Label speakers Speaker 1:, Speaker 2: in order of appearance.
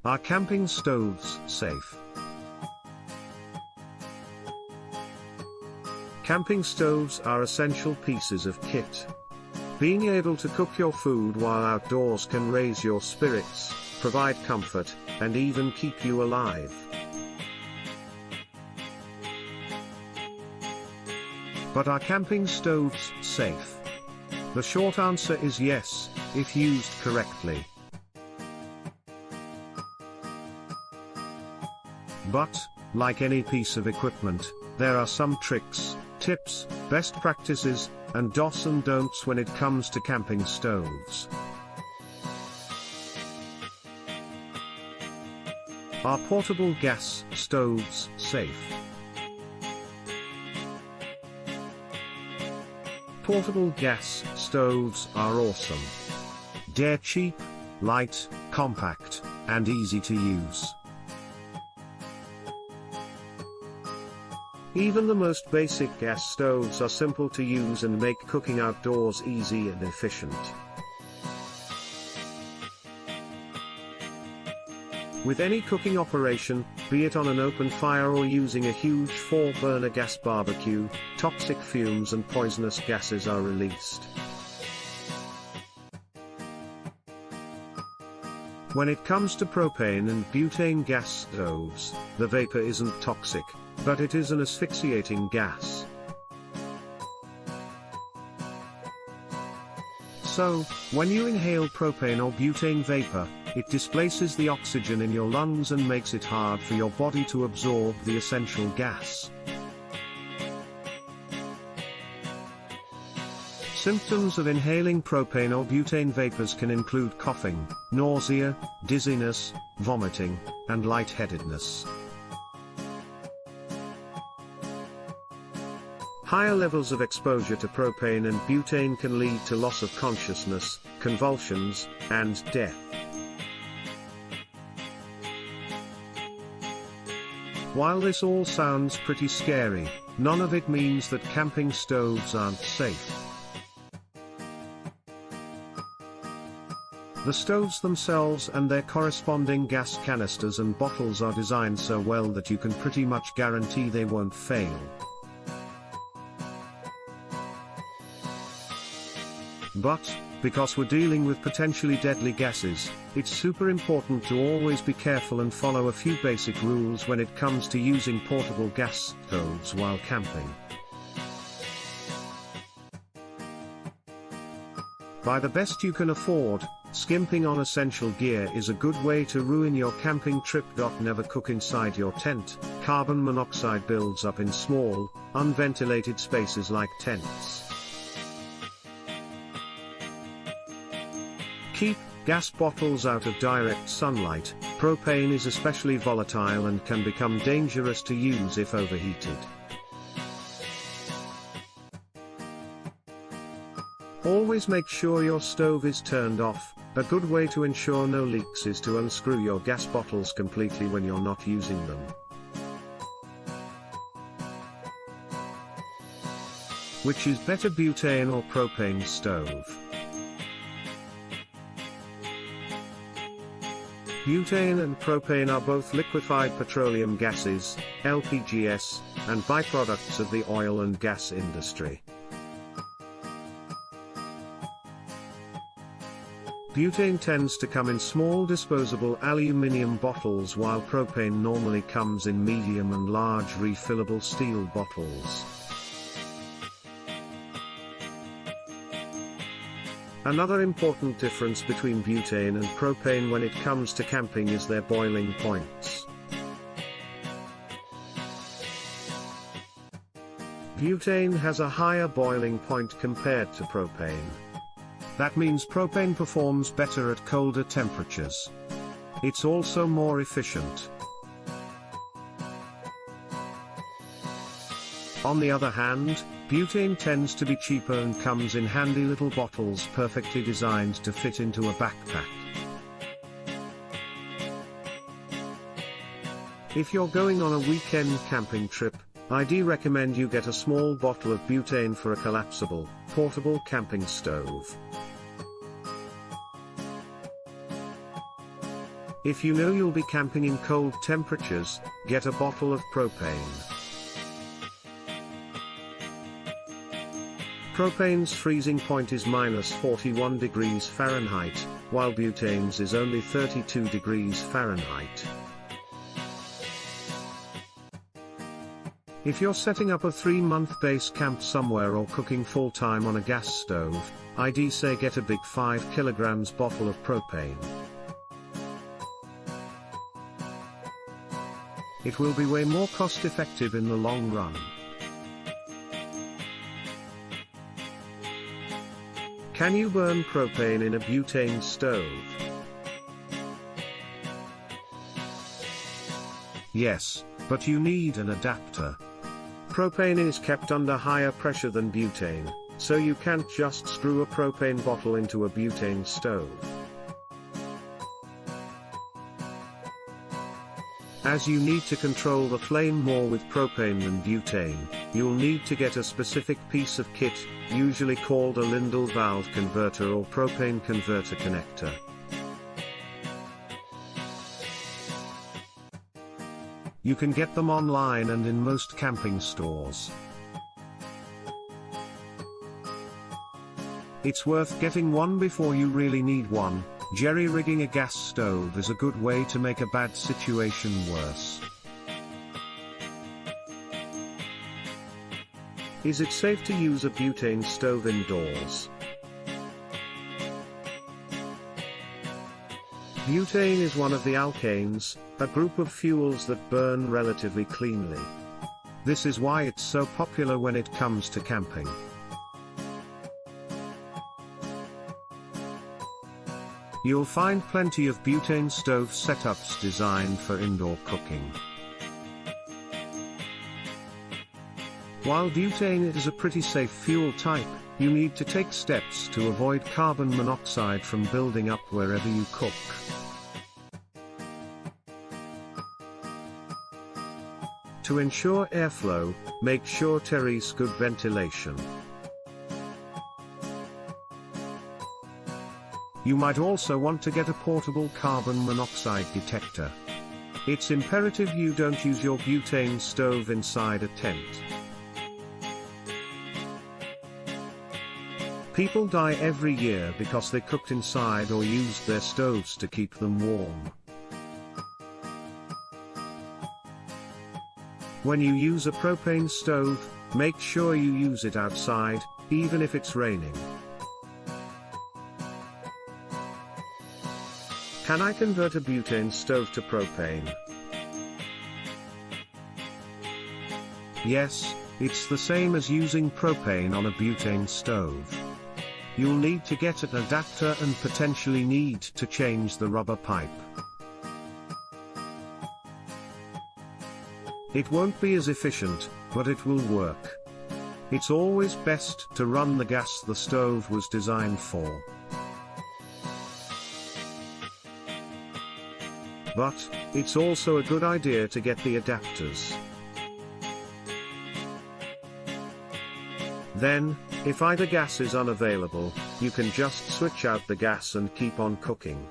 Speaker 1: Are camping stoves safe? Camping stoves are essential pieces of kit. Being able to cook your food while outdoors can raise your spirits, provide comfort, and even keep you alive. But are camping stoves safe? The short answer is yes, if used correctly. But, like any piece of equipment, there are some tricks, tips, best practices, and do's and don'ts when it comes to camping stoves. Are portable gas stoves safe? Portable gas stoves are awesome. They're cheap, light, compact, and easy to use. Even the most basic gas stoves are simple to use and make cooking outdoors easy and efficient. With any cooking operation, be it on an open fire or using a huge 4-burner gas barbecue, toxic fumes and poisonous gases are released. When it comes to propane and butane gas stoves, the vapor isn't toxic, but it is an asphyxiating gas. So, when you inhale propane or butane vapor, it displaces the oxygen in your lungs and makes it hard for your body to absorb the essential gas. Symptoms of inhaling propane or butane vapors can include coughing, nausea, dizziness, vomiting, and lightheadedness. Higher levels of exposure to propane and butane can lead to loss of consciousness, convulsions, and death. While this all sounds pretty scary, none of it means that camping stoves aren't safe. The stoves themselves and their corresponding gas canisters and bottles are designed so well that you can pretty much guarantee they won't fail. But, because we're dealing with potentially deadly gases, it's super important to always be careful and follow a few basic rules when it comes to using portable gas stoves while camping. Buy the best you can afford. Skimping on essential gear is a good way to ruin your camping trip. Never cook inside your tent. Carbon monoxide builds up in small, unventilated spaces like tents. Keep gas bottles out of direct sunlight. Propane is especially volatile and can become dangerous to use if overheated. Always make sure your stove is turned off. A good way to ensure no leaks is to unscrew your gas bottles completely when you're not using them. Which is better, butane or propane stove? Butane and propane are both liquefied petroleum gases, LPGs, and byproducts of the oil and gas industry. Butane tends to come in small disposable aluminum bottles, while propane normally comes in medium and large refillable steel bottles. Another important difference between butane and propane when it comes to camping is their boiling points. Butane has a higher boiling point compared to propane. That means propane performs better at colder temperatures. It's also more efficient. On the other hand, butane tends to be cheaper and comes in handy little bottles perfectly designed to fit into a backpack. If you're going on a weekend camping trip, I'd recommend you get a small bottle of butane for a collapsible, portable camping stove. If you know you'll be camping in cold temperatures, get a bottle of propane. Propane's freezing point is -41 degrees Fahrenheit, while butane's is only 32 degrees Fahrenheit. If you're setting up a 3-month base camp somewhere or cooking full-time on a gas stove, I'd say get a big 5 kilograms bottle of propane. It will be way more cost-effective in the long run. Can you burn propane in a butane stove? Yes, but you need an adapter. Propane is kept under higher pressure than butane, so you can't just screw a propane bottle into a butane stove. As you need to control the flame more with propane than butane, you'll need to get a specific piece of kit, usually called a Lindell valve converter or propane converter connector. You can get them online and in most camping stores. It's worth getting one before you really need one. Jerry-rigging a gas stove is a good way to make a bad situation worse. Is it safe to use a butane stove indoors? Butane is one of the alkanes, a group of fuels that burn relatively cleanly. This is why it's so popular when it comes to camping. You'll find plenty of butane stove setups designed for indoor cooking. While butane is a pretty safe fuel type, you need to take steps to avoid carbon monoxide from building up wherever you cook. To ensure airflow, make sure terrace good ventilation. You might also want to get a portable carbon monoxide detector. It's imperative you don't use your butane stove inside a tent. People die every year because they cooked inside or used their stoves to keep them warm. When you use a propane stove, make sure you use it outside, even if it's raining. Can I convert a butane stove to propane? Yes, it's the same as using propane on a butane stove. You'll need to get an adapter and potentially need to change the rubber pipe. It won't be as efficient, but it will work. It's always best to run the gas the stove was designed for. But, it's also a good idea to get the adapters. Then, if either gas is unavailable, you can just switch out the gas and keep on cooking.